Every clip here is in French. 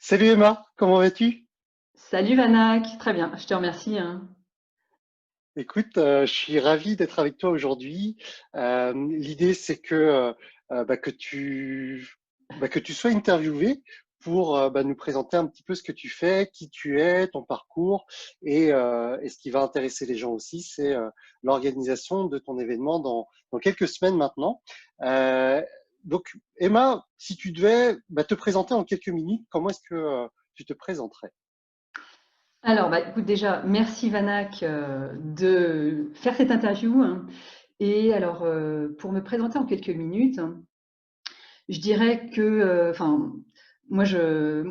Salut Emma, comment vas-tu? Salut Vanak, très bien, je te remercie, hein. Écoute, je suis ravi d'être avec toi aujourd'hui. L'idée, c'est que tu sois interviewé pour nous présenter un petit peu ce que tu fais, qui tu es, ton parcours, et ce qui va intéresser les gens aussi, c'est l'organisation de ton événement dans quelques semaines maintenant. Euh, donc, Emma, si tu devais te présenter en quelques minutes, comment est-ce que tu te présenterais? Alors, écoute, déjà, merci Vanak de faire cette interview, hein. Et alors, pour me présenter en quelques minutes, je dirais que, moi,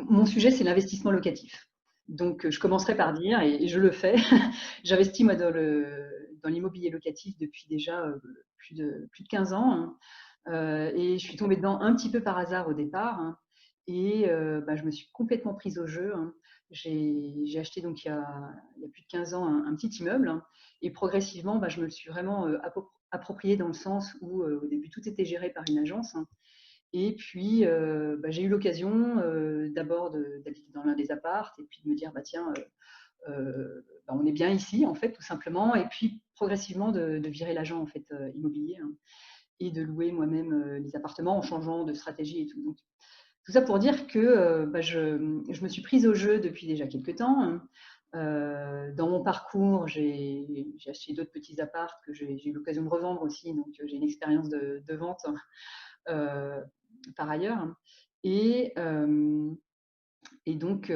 mon sujet, c'est l'investissement locatif. Donc, je commencerai par dire, et je le fais, j'investis moi dans l'immobilier locatif depuis déjà plus de 15 ans, hein. Et je suis tombée dedans un petit peu par hasard au départ, hein. Et je me suis complètement prise au jeu, hein. J'ai acheté donc il y a plus de 15 ans un petit immeuble, hein. Et progressivement, je me le suis vraiment approprié dans le sens où au début tout était géré par une agence, hein. Et puis j'ai eu l'occasion d'abord d'habiter dans l'un des apparts et puis de me dire tiens, on est bien ici en fait tout simplement, et puis progressivement de virer l'agent en fait immobilier, hein, et de louer moi-même les appartements en changeant de stratégie et tout. Donc, tout ça pour dire que je me suis prise au jeu depuis déjà quelques temps, hein. Dans mon parcours, j'ai acheté d'autres petits apparts que j'ai eu l'occasion de revendre aussi, donc j'ai une expérience de vente euh, par ailleurs, hein. Et, euh, et donc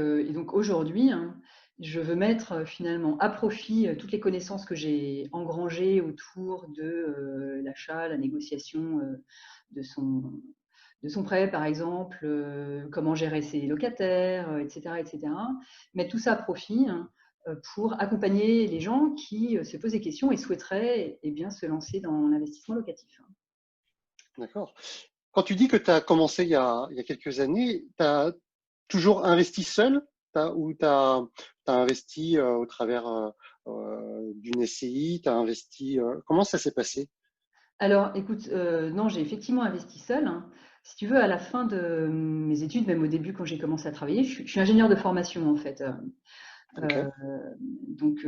aujourd'hui, hein, je veux mettre finalement à profit toutes les connaissances que j'ai engrangées autour de l'achat, la négociation de son, de son prêt, par exemple, comment gérer ses locataires, etc., etc. Mettre tout ça à profit, hein, pour accompagner les gens qui se posent des questions et souhaiteraient bien se lancer dans l'investissement locatif, hein. D'accord. Quand tu dis que tu as commencé il y a quelques années, tu as toujours investi seul ou tu as investi au travers d'une SCI, tu as investi, comment ça s'est passé? Alors, écoute, non, j'ai effectivement investi seule, hein. Si tu veux, à la fin de mes études, même au début quand j'ai commencé à travailler, je suis ingénieure de formation en fait. Ok. Donc,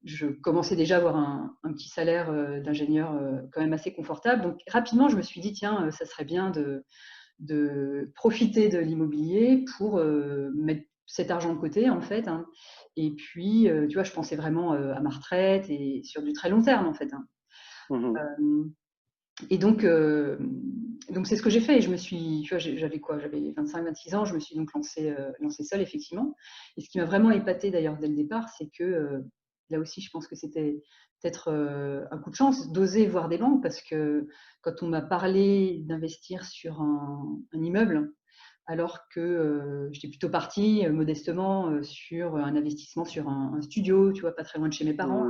je commençais déjà à avoir un petit salaire d'ingénieur quand même assez confortable. Donc, rapidement, je me suis dit, tiens, ça serait bien de profiter de l'immobilier pour mettre cet argent de côté en fait, hein. Et puis, tu vois, je pensais vraiment à ma retraite et sur du très long terme en fait, hein. Mhm. Euh, et donc c'est ce que j'ai fait. Et je me suis, tu vois, j'avais quoi? J'avais 25, 26 ans. Je me suis donc lancée seule, effectivement. Et ce qui m'a vraiment épatée d'ailleurs dès le départ, c'est que là aussi, je pense que c'était peut-être un coup de chance d'oser voir des banques, parce que quand on m'a parlé d'investir sur un immeuble, alors que j'étais plutôt partie modestement sur un investissement sur un studio, tu vois, pas très loin de chez mes parents,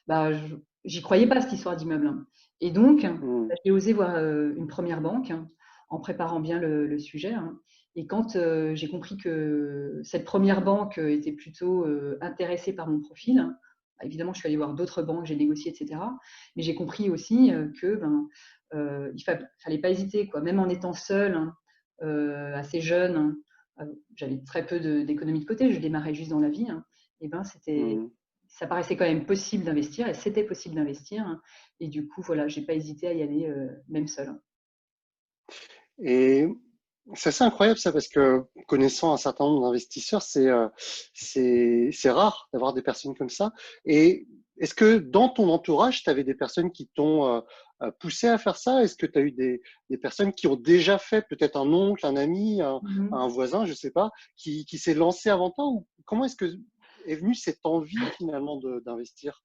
Mhm. j'y croyais pas, cette histoire d'immeuble, hein. Et donc, Mhm. j'ai osé voir une première banque, hein, en préparant bien le sujet, hein. Et quand j'ai compris que cette première banque était plutôt intéressée par mon profil, hein, évidemment, je suis allée voir d'autres banques, j'ai négocié, etc. Mais j'ai compris aussi que il fallait pas hésiter, quoi. Même en étant seule, hein, assez jeune, hein, j'avais très peu d'économies de côté, je démarrais juste dans la vie, hein. Et Mhm. ça paraissait quand même possible d'investir, et c'était possible d'investir, hein. Et du coup, voilà, j'ai pas hésité à y aller, même seule, hein. Et c'est assez incroyable ça parce que connaissant un certain nombre d'investisseurs, c'est rare d'avoir des personnes comme ça. Et est-ce que dans ton entourage, tu avais des personnes qui t'ont poussé à faire ça? Est-ce que tu as eu des personnes qui ont déjà fait, peut-être un oncle, un ami, un Mhm. voisin, je sais pas, qui s'est lancé avant toi? Ou comment est-ce que est venue cette envie finalement d'investir?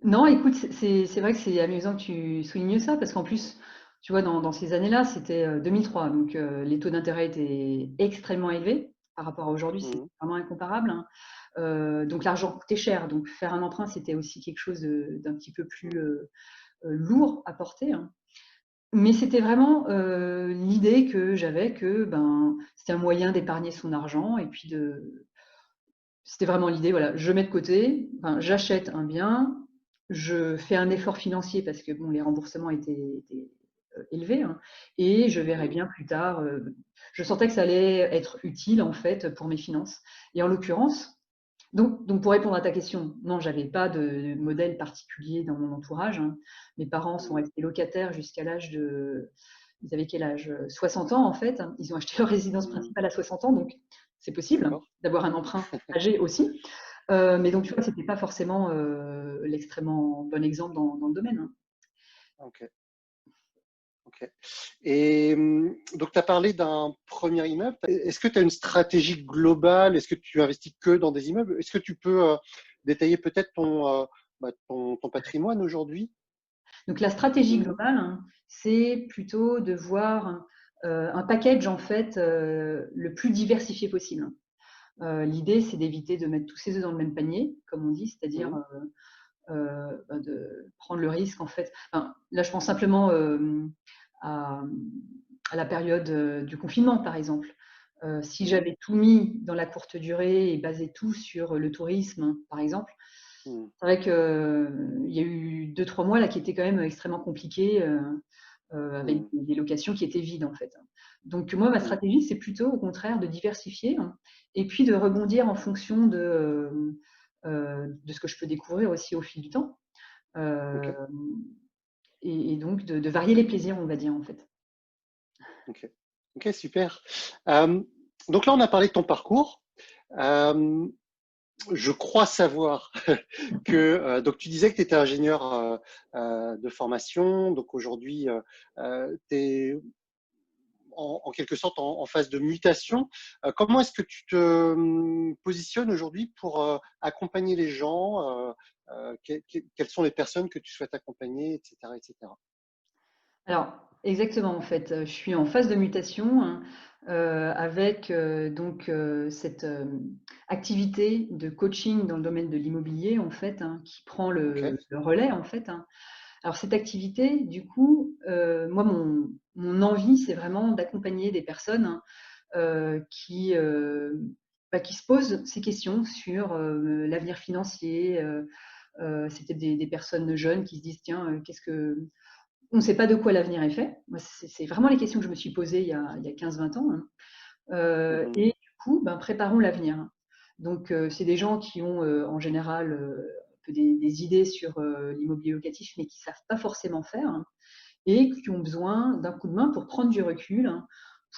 Non, écoute, c'est vrai que c'est amusant que tu soulignes ça, parce qu'en plus, tu vois, dans ces années-là, c'était 2003, donc les taux d'intérêt étaient extrêmement élevés par rapport à aujourd'hui, c'est Mhm. vraiment incomparable, hein. Donc l'argent coûtait cher, donc faire un emprunt, c'était aussi quelque chose d'un petit peu plus lourd à porter, hein. Mais c'était vraiment l'idée que j'avais que c'était un moyen d'épargner son argent, et puis c'était vraiment l'idée, voilà, je mets de côté, enfin, j'achète un bien, je fais un effort financier parce que bon, les remboursements étaient élevé, hein, et je verrais bien plus tard, je sentais que ça allait être utile en fait pour mes finances. Et en l'occurrence, donc pour répondre à ta question, non, j'avais pas de modèle particulier dans mon entourage, hein. Mes parents sont Mmh. restés locataires jusqu'à l'âge de, ils avaient quel âge? 60 ans en fait, hein. Ils ont acheté leur résidence Mmh. principale à 60 ans, donc c'est possible D'accord. d'avoir un emprunt âgé aussi. Mais donc tu vois, c'était pas forcément l'extrêmement bon exemple dans le domaine, hein. OK, OK. Et donc tu as parlé d'un premier immeuble. Est-ce que tu as une stratégie globale? Est-ce que tu investis que dans des immeubles? Est-ce que tu peux, détailler peut-être ton patrimoine aujourd'hui? Donc la stratégie Mmh. globale, hein, c'est plutôt de voir un package en fait le plus diversifié possible. L'idée, c'est d'éviter de mettre tous ses œufs dans le même panier, comme on dit, c'est-à-dire Mmh. de prendre le risque en fait. Enfin, là, je pense simplement à, à la période du confinement, par exemple. Si Mmh. j'avais tout mis dans la courte durée et basé tout sur le tourisme, par exemple, Mmh. c'est vrai qu'il y a eu 2-3 mois là qui étaient quand même extrêmement compliqués, avec Mmh. des locations qui étaient vides en fait. Donc moi, ma Mmh. stratégie, c'est plutôt au contraire de diversifier, hein, et puis de rebondir en fonction de ce que je peux découvrir aussi au fil du temps. OK, Euh, et donc de varier les plaisirs, on va dire en fait. OK. OK, super. Hem, donc là, on a parlé de ton parcours. Hem, je crois savoir que, donc tu disais que tu étais ingénieur, de formation. Donc aujourd'hui, tu es en quelque sorte en phase de mutation. Comment est-ce que tu te positionnes aujourd'hui pour accompagner les gens? Quelles sont les personnes que tu souhaites accompagner, etc., etc. Alors, exactement, en fait, je suis en phase de mutation, hein, avec donc cette activité de coaching dans le domaine de l'immobilier, en fait, hein, qui prend OK, le relais, en fait, hein. Alors, cette activité, du coup, moi, mon envie, c'est vraiment d'accompagner des personnes, hein, qui se posent ces questions sur l'avenir financier. C'est peut-être des personnes jeunes qui se disent, tiens, qu'est-ce que on ne sait pas de quoi l'avenir est fait. Moi, c'est vraiment les questions que je me suis posées il y a 15-20 ans, hein. mmh, Et du coup, ben, préparons l'avenir, hein. Donc, c'est des gens qui ont en général un peu des idées sur l'immobilier locatif, mais qui ne savent pas forcément faire, hein, et qui ont besoin d'un coup de main pour prendre du recul, hein,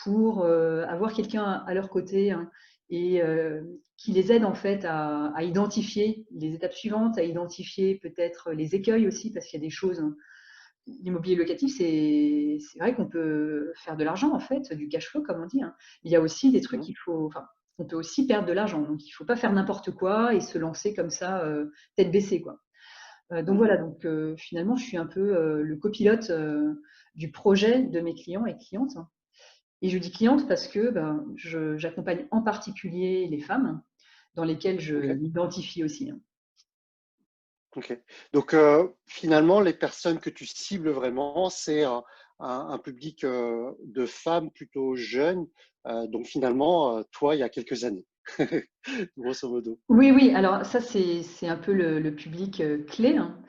pour avoir quelqu'un à leur côté, hein, et qui les aide en fait à identifier les étapes suivantes, à identifier peut-être les écueils aussi, parce qu'il y a des choses, hein. L'immobilier locatif, c'est vrai qu'on peut faire de l'argent en fait, du cash flow comme on dit, hein. Il y a aussi des trucs mmh, qu'il faut, enfin, on peut aussi perdre de l'argent, donc il ne faut pas faire n'importe quoi et se lancer comme ça, tête baissée, quoi. Donc mmh. voilà, donc finalement, je suis un peu le copilote du projet de mes clients et clientes, hein. Et je dis clientes parce que ben, j'accompagne en particulier les femmes, dans lesquelles je OK, m'identifie aussi, hein. OK. Donc, finalement, les personnes que tu cibles vraiment, c'est un public, de femmes plutôt jeunes, donc finalement, toi, il y a quelques années, grosso modo. Oui, oui, alors ça, c'est un peu le public clé, hein.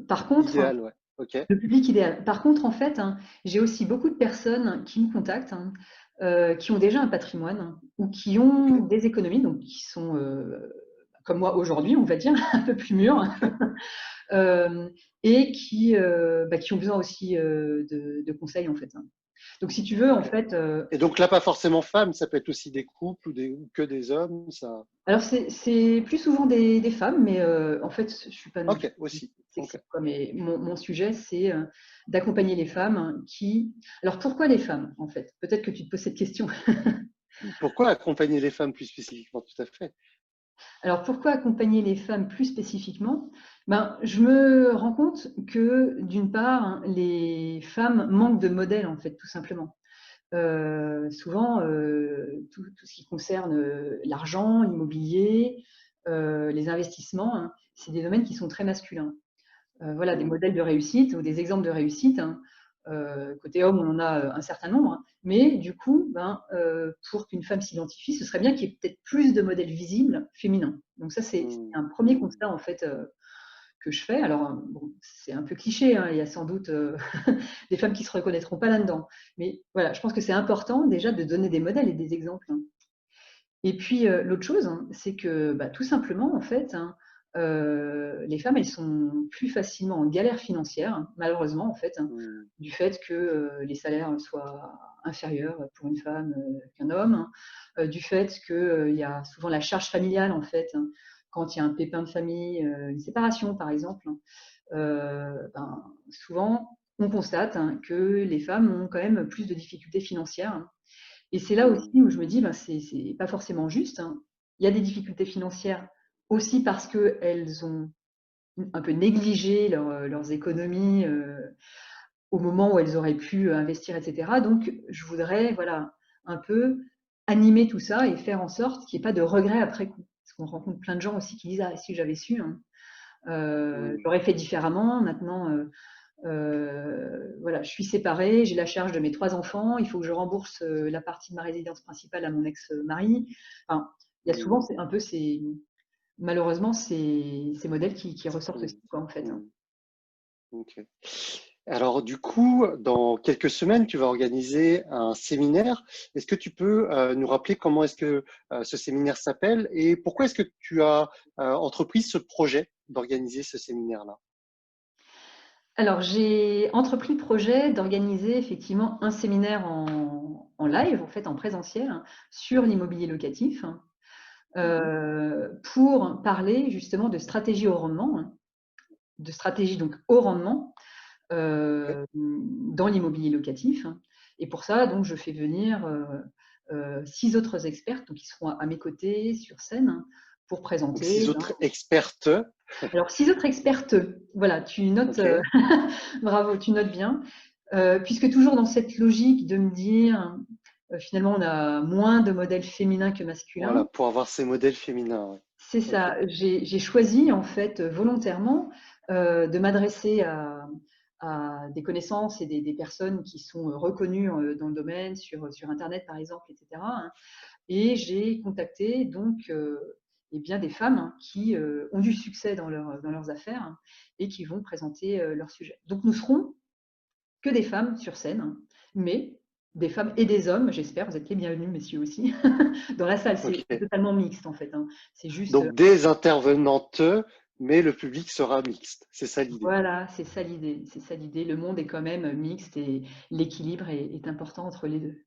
Par contre, Idéal, ouais. OK, le public idéal. Par contre, en fait, hein, j'ai aussi beaucoup de personnes qui me contactent, hein, qui ont déjà un patrimoine, hein, ou qui ont OK. des économies, donc qui sont comme moi aujourd'hui, on va dire, un peu plus mûrs, euh, et qui ont besoin aussi de conseils, en fait, hein. Donc, si tu veux, en OK. fait, Et donc là, pas forcément femmes, ça peut être aussi des couples ou que des hommes, ça. alors c'est plus souvent des femmes, mais en fait, je suis pas non plus OK, aussi. OK. sexiste, quoi, mais mon sujet, c'est d'accompagner les femmes, hein, qui. Alors pourquoi les femmes, en fait? Peut-être que tu te poses cette question. Pourquoi accompagner les femmes plus spécifiquement? Tout à fait. Alors pourquoi accompagner les femmes plus spécifiquement? Ben, je me rends compte que d'une part, hein, les femmes manquent de modèles, en fait, tout simplement. Souvent, tout ce qui concerne l'argent, l'immobilier, les investissements, hein, c'est des domaines qui sont très masculins. Voilà, des Mmh, modèles de réussite ou des exemples de réussite, hein. Côté homme, on en a un certain nombre, hein. Mais du coup, ben, pour qu'une femme s'identifie, ce serait bien qu'il y ait peut-être plus de modèles visibles féminins. Donc ça, c'est mmh, un premier mmh, constat en fait que je fais. Alors, bon, c'est un peu cliché, hein, il y a sans doute des femmes qui ne se reconnaîtront pas là-dedans. Mais voilà, je pense que c'est important déjà de donner des modèles et des exemples, hein. Et puis, l'autre chose, hein, c'est que, bah, tout simplement, en fait, hein, les femmes, elles sont plus facilement en galère financière, hein, malheureusement, en fait, hein, Mmh. du fait que, les salaires soient inférieurs pour une femme, qu'un homme, hein. Du fait que, il y a souvent la charge familiale, en fait, hein, quand il y a un pépin de famille, une séparation, par exemple, hein, ben, souvent, on constate, hein, que les femmes ont quand même plus de difficultés financières, hein. Et c'est là aussi Mmh. où je me dis, ben, c'est pas forcément juste, hein. Il y a des difficultés financières aussi parce qu'elles ont un peu négligé leurs économies, au moment où elles auraient pu investir et cetera. Donc je voudrais, voilà, un peu animer tout ça et faire en sorte qu'il y ait pas de regrets après coup. Parce qu'on rencontre plein de gens aussi qui disent: «Ah si j'avais su, hein, Mmh. j'aurais fait différemment. Maintenant, voilà, je suis séparée, j'ai la charge de mes 3 enfants, il faut que je rembourse, la partie de ma résidence principale à mon ex-mari». Enfin, il y a souvent Mmh. c'est un peu malheureusement ces modèles qui C'est ressortent qu'on aussi quoi, en fait, hein. mmh. OK. Alors du coup, dans quelques semaines, tu vas organiser un séminaire. Est-ce que tu peux, nous rappeler comment est-ce que, ce séminaire s'appelle et pourquoi est-ce que tu as, entrepris ce projet d'organiser ce séminaire-là? Alors j'ai entrepris le projet d'organiser effectivement un séminaire en live, en fait, en présentiel, hein, sur l'immobilier locatif, hein, Mmh. pour parler justement de stratégie au rendement, hein, de stratégie donc au rendement, OK. dans l'immobilier locatif, hein. Et pour ça, donc je fais venir, 6 autres expertes, donc qui seront à mes côtés sur scène, hein, pour Donc présenter, 6 ben autres expertes. alors 6 autres expertes, voilà, tu notes, OK. bravo, tu notes bien. Puisque toujours dans cette logique de me dire, finalement on a moins de modèles féminins que masculins. Voilà, pour avoir ces modèles féminins, ouais. C'est OK. ça, j'ai choisi en fait, volontairement, de m'adresser à des connaissances et des personnes qui sont, reconnues, dans le domaine sur internet par exemple et cetera, hein. Et j'ai contacté donc, et bien des femmes, hein, qui, ont du succès dans leurs affaires, hein, et qui vont présenter, leur sujet. Donc nous serons que des femmes sur scène, hein, mais des femmes et des hommes, j'espère, vous êtes les bienvenus messieurs aussi, dans la salle, c'est OK. totalement mixte en fait, hein. C'est juste, Donc des intervenantes, mais le public sera mixte. C'est ça l'idée? voilà, c'est ça l'idée, c'est ça l'idée. Le monde est quand même mixte et l'équilibre est important entre les 2.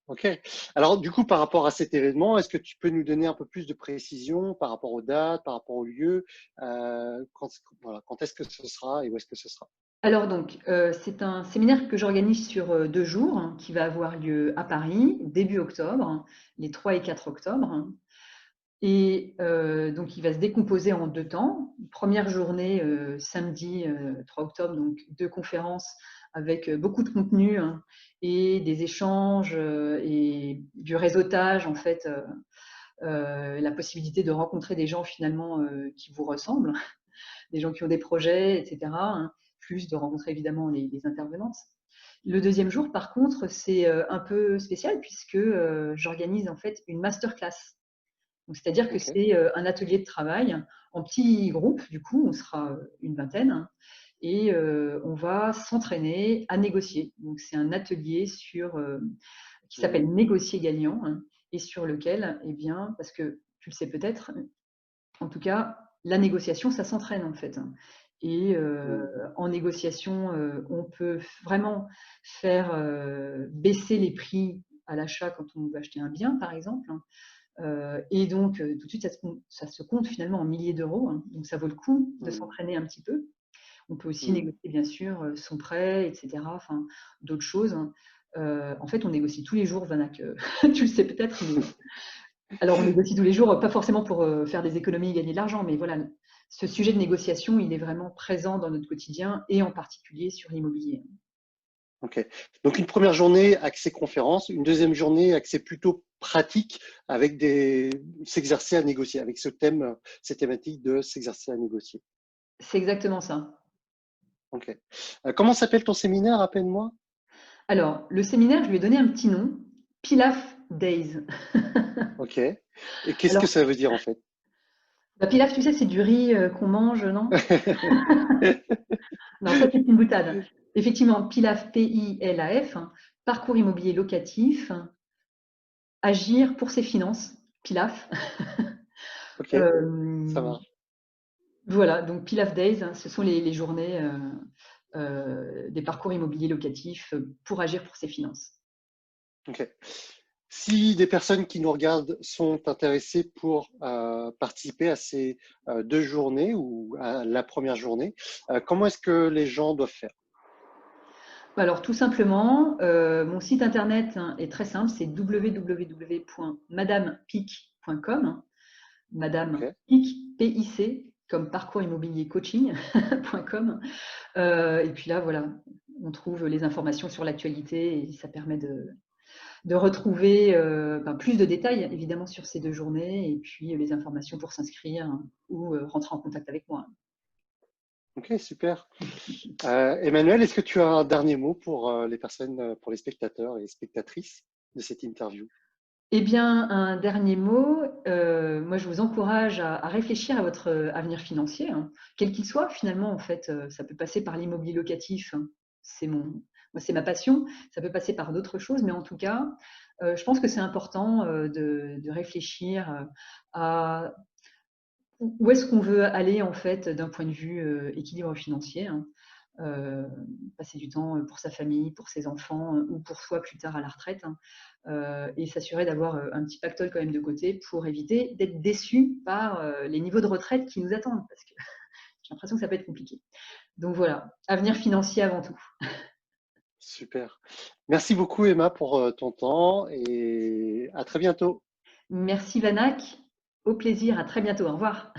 OK. Alors du coup, par rapport à cet événement, est-ce que tu peux nous donner un peu plus de précision par rapport aux dates, par rapport au lieu? Quand voilà, quand est-ce que ce sera et où est-ce que ce sera? Alors donc, c'est un séminaire que j'organise sur, 2 jours, hein, qui va avoir lieu à Paris, début octobre, hein, les 3 et 4 octobre, hein. Et donc il va se décomposer en 2 temps. Première journée, samedi, 3 octobre, donc 2 conférences avec, beaucoup de contenu, hein, et des échanges, et du réseautage en fait, la possibilité de rencontrer des gens finalement, qui vous ressemblent, des gens qui ont des projets et cetera, hein, plus de rencontrer évidemment les intervenantes. Le deuxième jour par contre, c'est, un peu spécial puisque, j'organise en fait une masterclass. Donc, c'est-à-dire que OK. c'est, un atelier de travail en petit groupe, du coup, on sera, une vingtaine, hein, et on va s'entraîner à négocier. Donc c'est un atelier qui s'appelle Mmh. «Négocier gagnant», hein, et sur lequel, eh bien, parce que tu le sais peut-être, en tout cas, la négociation, ça s'entraîne en fait, hein. Et Mmh. en négociation, on peut vraiment faire, baisser les prix à l'achat quand on veut acheter un bien, par exemple, hein. Et donc, tout de suite, ça se compte finalement en milliers d'euros, hein, donc ça vaut le coup de Mmh. s'entraîner un petit peu. On peut aussi Mmh. négocier bien sûr, son prêt et cetera, enfin d'autres choses, hein. En fait, on négocie tous les jours, Vanak, tu le sais peut-être, mais alors on négocie tous les jours, pas forcément pour, faire des économies et gagner de l'argent, mais voilà, ce sujet de négociation, il est vraiment présent dans notre quotidien et en particulier sur l'immobilier. OK. Donc une première journée axée conférence, une deuxième journée axée plutôt pratique avec s'exercer à négocier, avec ce thème, cette thématique de s'exercer à négocier. C'est exactement ça. OK. Comment s'appelle ton séminaire? Rappelle-moi? Alors, le séminaire, je lui ai donné un petit nom, Pilaf Days. OK. Et qu'est-ce que Alors ça veut dire en fait? La pilaf, tu sais, c'est du riz qu'on mange, non? Non, ça, c'est une boutade. Effectivement, pilaf, P-I-L-A-F, hein, parcours immobilier locatif, agir pour ses finances, pilaf. Ok, ça Euh, marche. voilà, donc pilaf days, hein, ce sont les journées des parcours immobiliers locatifs pour agir pour ses finances. Ok. Si des personnes qui nous regardent sont intéressées pour participer à ces 2 journées ou à la première journée, comment est-ce que les gens doivent faire? Alors tout simplement, mon site internet hein, est très simple, c'est www.madamepic.com, Madame Ok, Pic, P-I-C, comme parcours immobilier coaching.com. Et puis là, voilà, on trouve les informations sur l'actualité et ça permet de retrouver plus de détails évidemment sur ces 2 journées et puis les informations pour s'inscrire hein, ou rentrer en contact avec moi. ok, super. Emmanuel, est-ce que tu as un dernier mot pour les personnes, pour les spectateurs et spectatrices de cette interview? Eh bien, un dernier mot, moi je vous encourage à réfléchir à votre avenir financier, hein, quel qu'il soit finalement en fait, ça peut passer par l'immobilier locatif, hein, moi c'est ma passion, ça peut passer par d'autres choses, mais en tout cas, je pense que c'est important de réfléchir à où est-ce qu'on veut aller en fait d'un point de vue équilibre financier, hein, euh, passer du temps pour sa famille, pour ses enfants ou pour soi plus tard à la retraite, hein, et s'assurer d'avoir un petit pactole quand même de côté pour éviter d'être déçu par les niveaux de retraite qui nous attendent parce que j'ai l'impression que ça peut être compliqué. Donc voilà, avenir financier avant tout. Super. Merci beaucoup, Emma, pour ton temps et à très bientôt. Merci Vanak, au plaisir, à très bientôt, au revoir.